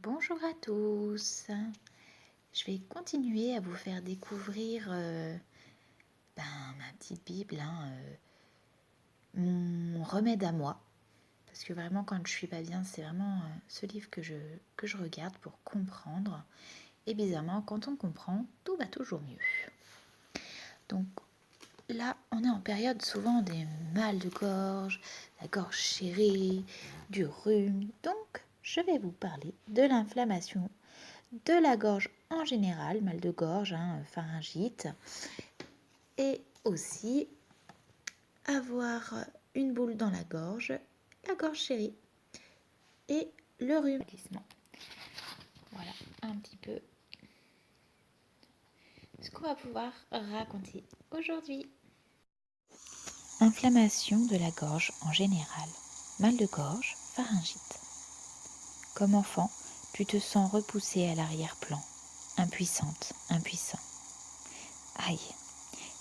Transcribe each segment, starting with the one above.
Bonjour à tous. Je vais continuer à vous faire découvrir ma petite Bible, mon remède à moi. Parce que vraiment, quand je suis pas bien, c'est vraiment ce livre que je regarde pour comprendre. Et bizarrement, quand on comprend, tout va toujours mieux. Donc là, on est en période souvent des mal de gorge, la gorge serrée, du rhume. Donc, je vais vous parler de l'inflammation de la gorge en général, mal de gorge, pharyngite, et aussi avoir une boule dans la gorge chérie, et le rhumatisme. Voilà un petit peu ce qu'on va pouvoir raconter aujourd'hui. Inflammation de la gorge en général, mal de gorge, pharyngite. Comme enfant, tu te sens repoussée à l'arrière-plan, impuissante, impuissant. Aïe!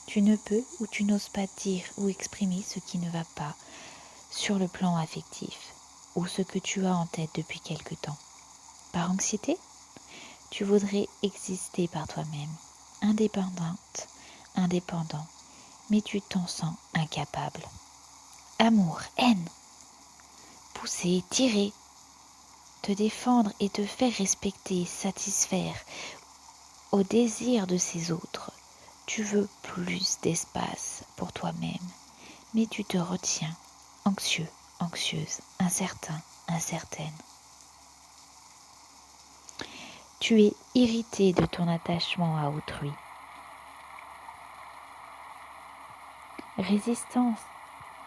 Tu ne peux ou tu n'oses pas dire ou exprimer ce qui ne va pas sur le plan affectif ou ce que tu as en tête depuis quelque temps. Par anxiété, tu voudrais exister par toi-même, indépendante, indépendant, mais tu t'en sens incapable. Amour, haine, pousser, tirer, te défendre et te faire respecter, satisfaire au désir de ces autres. Tu veux plus d'espace pour toi-même, mais tu te retiens, anxieux, anxieuse, incertain, incertaine. Tu es irrité de ton attachement à autrui. Résistance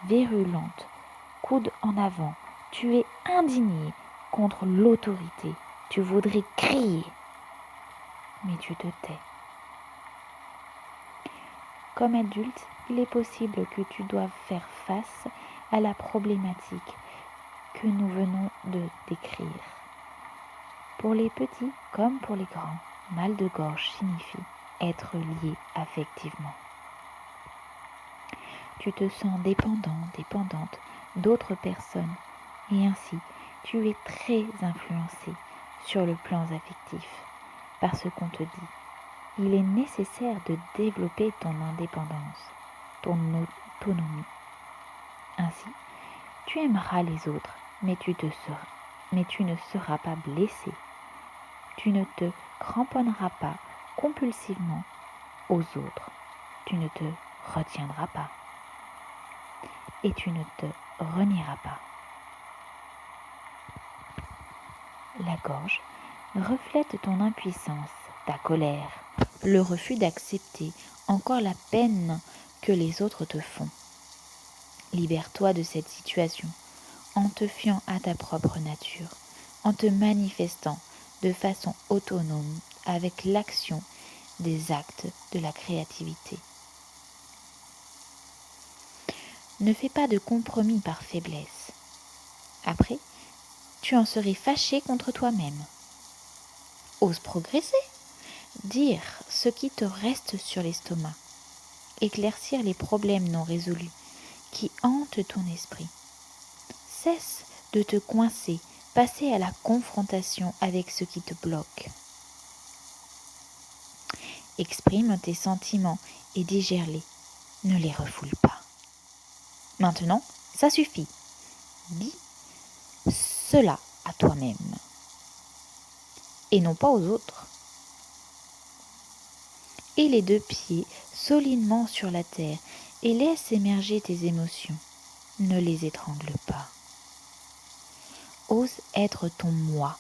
virulente, coude en avant, tu es indigné contre l'autorité. Tu voudrais crier, mais tu te tais. Comme adulte, il est possible que tu doives faire face à la problématique que nous venons de décrire. Pour les petits comme pour les grands, mal de gorge signifie être lié affectivement. Tu te sens dépendant, dépendante d'autres personnes et ainsi tu es très influencé sur le plan affectif par ce qu'on te dit. Il est nécessaire de développer ton indépendance, ton autonomie. Ainsi, tu aimeras les autres, mais tu ne seras pas blessé. Tu ne te cramponneras pas compulsivement aux autres. Tu ne te retiendras pas. Et tu ne te renieras pas. La gorge reflète ton impuissance, ta colère, le refus d'accepter encore la peine que les autres te font. Libère-toi de cette situation en te fiant à ta propre nature, en te manifestant de façon autonome avec l'action des actes de la créativité. Ne fais pas de compromis par faiblesse. Après, tu en serais fâché contre toi-même. Ose progresser, dire ce qui te reste sur l'estomac, éclaircir les problèmes non résolus qui hantent ton esprit. Cesse de te coincer, passer à la confrontation avec ce qui te bloque. Exprime tes sentiments et digère-les, ne les refoule pas. Maintenant, ça suffit. Dis cela à toi-même et non pas aux autres. Et les deux pieds solidement sur la terre et laisse émerger tes émotions. Ne les étrangle pas. Ose être ton moi.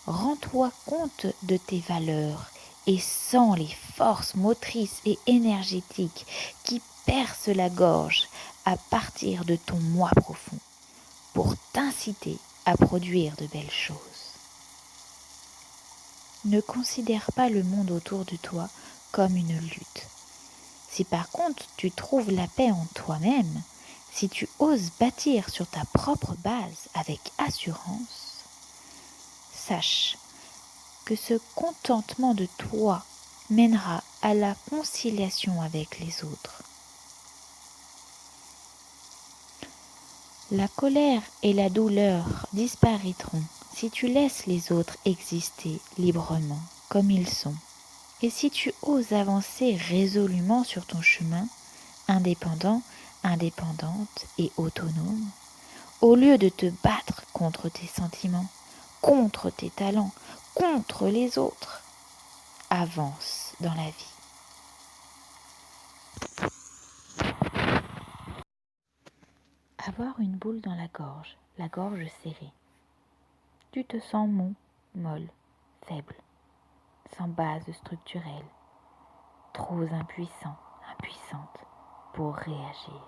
Rends-toi compte de tes valeurs et sens les forces motrices et énergétiques qui percent la gorge à partir de ton moi profond pour t'inciter à produire de belles choses. Ne considère pas le monde autour de toi comme une lutte. Si par contre tu trouves la paix en toi-même, si tu oses bâtir sur ta propre base avec assurance, sache que ce contentement de toi mènera à la conciliation avec les autres. La colère et la douleur disparaîtront si tu laisses les autres exister librement comme ils sont, et si tu oses avancer résolument sur ton chemin, indépendant, indépendante et autonome, au lieu de te battre contre tes sentiments, contre tes talents, contre les autres, avance dans la vie. Avoir une boule dans la gorge serrée. Tu te sens mou, molle, faible, sans base structurelle, trop impuissant, impuissante pour réagir.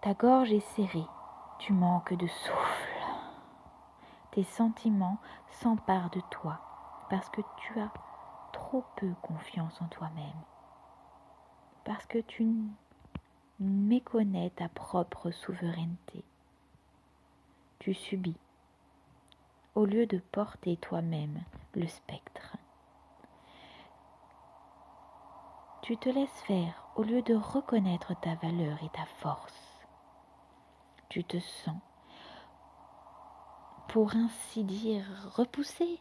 Ta gorge est serrée, tu manques de souffle. Tes sentiments s'emparent de toi parce que tu as trop peu confiance en toi-même, parce que tu méconnais ta propre souveraineté. Tu subis au lieu de porter toi-même le spectre. Tu te laisses faire au lieu de reconnaître ta valeur et ta force. Tu te sens, pour ainsi dire, repoussé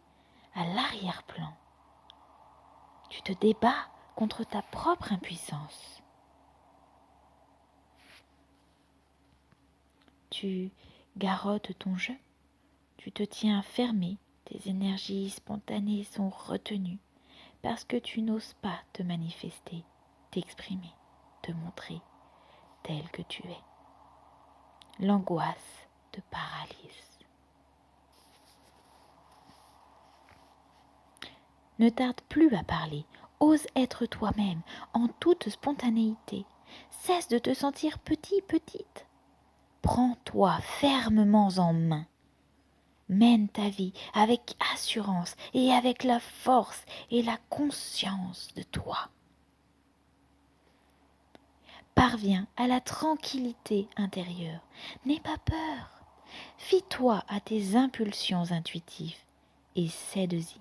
à l'arrière-plan. Tu te débats contre ta propre impuissance. Tu garrottes ton jeu, tu te tiens fermé, tes énergies spontanées sont retenues parce que tu n'oses pas te manifester, t'exprimer, te montrer tel que tu es. L'angoisse te paralyse. Ne tarde plus à parler, ose être toi-même en toute spontanéité. Cesse de te sentir petit, petite. Prends-toi fermement en main. Mène ta vie avec assurance et avec la force et la conscience de toi. Parviens à la tranquillité intérieure. N'aie pas peur. Fie-toi à tes impulsions intuitives et cède-y.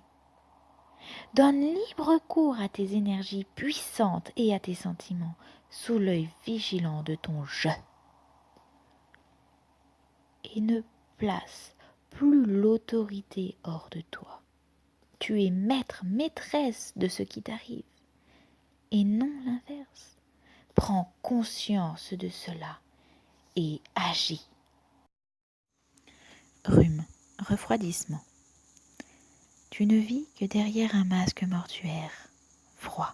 Donne libre cours à tes énergies puissantes et à tes sentiments sous l'œil vigilant de ton je. Et ne place plus l'autorité hors de toi. Tu es maître, maîtresse de ce qui t'arrive et non l'inverse. Prends conscience de cela et agis. Rhume, refroidissement. Tu ne vis que derrière un masque mortuaire, froid.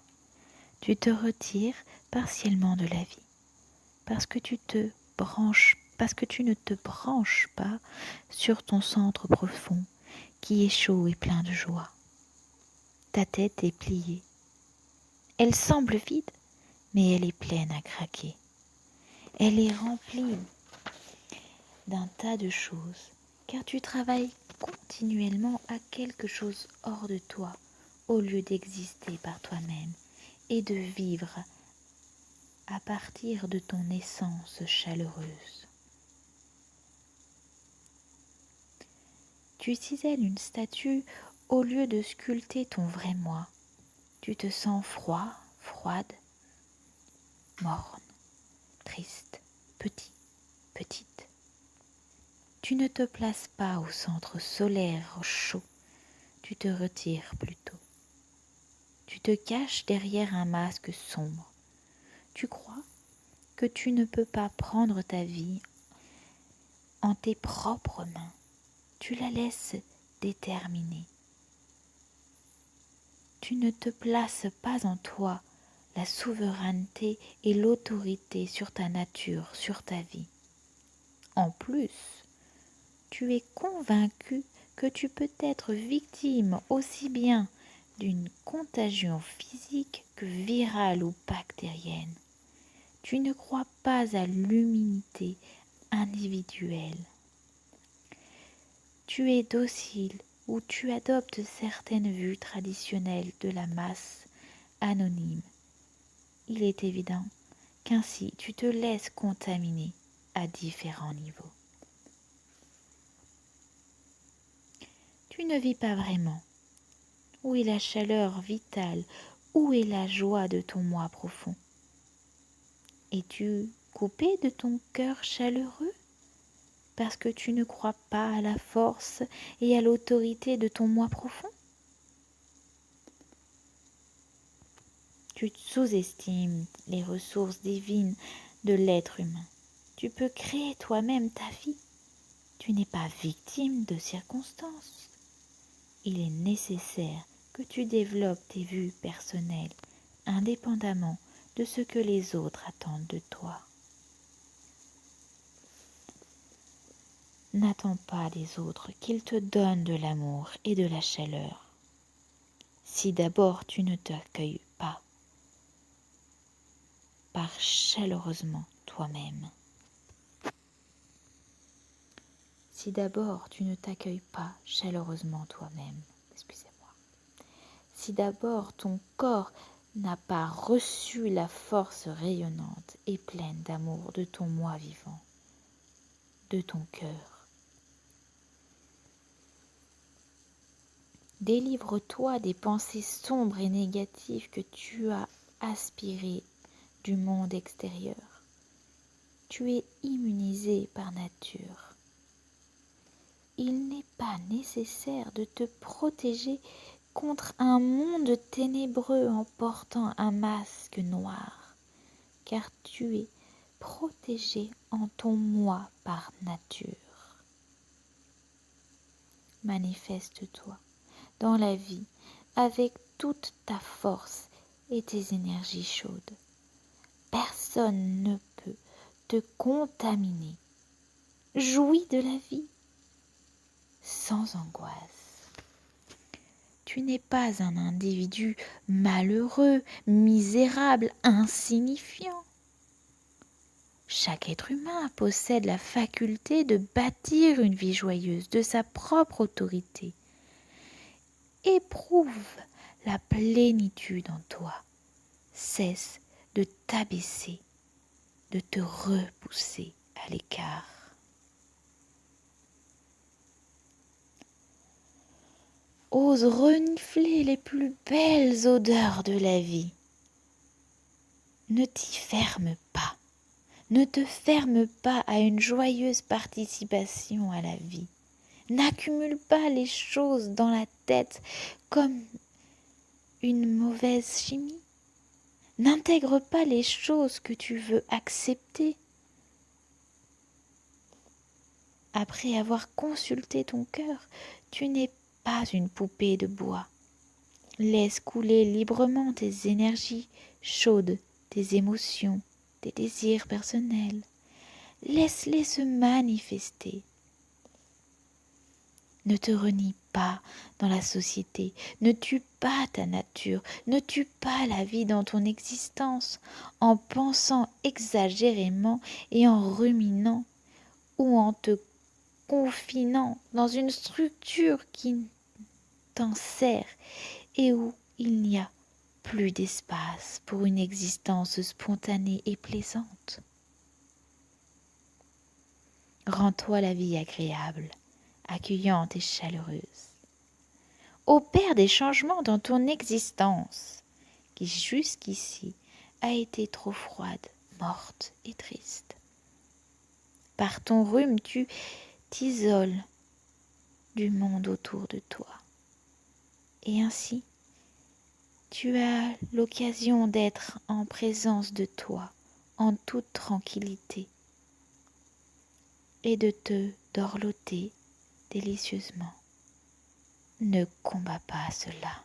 Tu te retires partiellement de la vie parce que tu ne te branches pas sur ton centre profond qui est chaud et plein de joie. Ta tête est pliée. Elle semble vide, mais elle est pleine à craquer. Elle est remplie d'un tas de choses, car tu travailles continuellement à quelque chose hors de toi, au lieu d'exister par toi-même et de vivre à partir de ton essence chaleureuse. Tu cisèles une statue au lieu de sculpter ton vrai moi. Tu te sens froid, froide, morne, triste, petit, petite. Tu ne te places pas au centre solaire chaud, tu te retires plutôt. Tu te caches derrière un masque sombre. Tu crois que tu ne peux pas prendre ta vie en tes propres mains. Tu la laisses déterminer. Tu ne te places pas en toi la souveraineté et l'autorité sur ta nature, sur ta vie. En plus, tu es convaincu que tu peux être victime aussi bien d'une contagion physique que virale ou bactérienne. Tu ne crois pas à l'humilité individuelle. Tu es docile ou tu adoptes certaines vues traditionnelles de la masse anonyme. Il est évident qu'ainsi tu te laisses contaminer à différents niveaux. Tu ne vis pas vraiment. Où est la chaleur vitale? Où est la joie de ton moi profond? Es-tu coupé de ton cœur chaleureux? parce que tu ne crois pas à la force et à l'autorité de ton moi profond? Tu sous-estimes les ressources divines de l'être humain. Tu peux créer toi-même ta vie. Tu n'es pas victime de circonstances. Il est nécessaire que tu développes tes vues personnelles, indépendamment de ce que les autres attendent de toi. N'attends pas des autres qu'ils te donnent de l'amour et de la chaleur. Si d'abord tu ne t'accueilles pas par chaleureusement toi-même. Si d'abord tu ne t'accueilles pas chaleureusement toi-même, excusez-moi. Si d'abord ton corps n'a pas reçu la force rayonnante et pleine d'amour de ton moi vivant, de ton cœur. Délivre-toi des pensées sombres et négatives que tu as aspirées du monde extérieur. Tu es immunisé par nature. Il n'est pas nécessaire de te protéger contre un monde ténébreux en portant un masque noir, car tu es protégé en ton moi par nature. Manifeste-toi dans la vie avec toute ta force et tes énergies chaudes. Personne ne peut te contaminer. Jouis de la vie sans angoisse. Tu n'es pas un individu malheureux, misérable, insignifiant. Chaque être humain possède la faculté de bâtir une vie joyeuse de sa propre autorité. Éprouve la plénitude en toi. Cesse de t'abaisser, de te repousser à l'écart. Ose renifler les plus belles odeurs de la vie. Ne t'y ferme pas. Ne te ferme pas à une joyeuse participation à la vie. N'accumule pas les choses dans la tête comme une mauvaise chimie. N'intègre pas les choses que tu veux accepter. Après avoir consulté ton cœur, tu n'es pas une poupée de bois. Laisse couler librement tes énergies chaudes, tes émotions, tes désirs personnels. Laisse-les se manifester. Ne te renie pas dans la société, ne tue pas ta nature, ne tue pas la vie dans ton existence en pensant exagérément et en ruminant ou en te confinant dans une structure qui t'enserre et où il n'y a plus d'espace pour une existence spontanée et plaisante. Rends-toi la vie agréable, accueillante et chaleureuse. Opère des changements dans ton existence qui jusqu'ici a été trop froide, morte et triste. Par ton rhume, tu t'isoles du monde autour de toi. Et ainsi, tu as l'occasion d'être en présence de toi, en toute tranquillité, et de te dorloter délicieusement. Ne combats pas cela.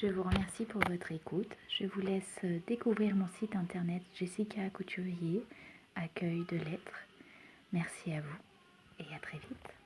Je vous remercie pour votre écoute. Je vous laisse découvrir mon site internet Jessica Couturier, accueil de lettres. Merci à vous et à très vite.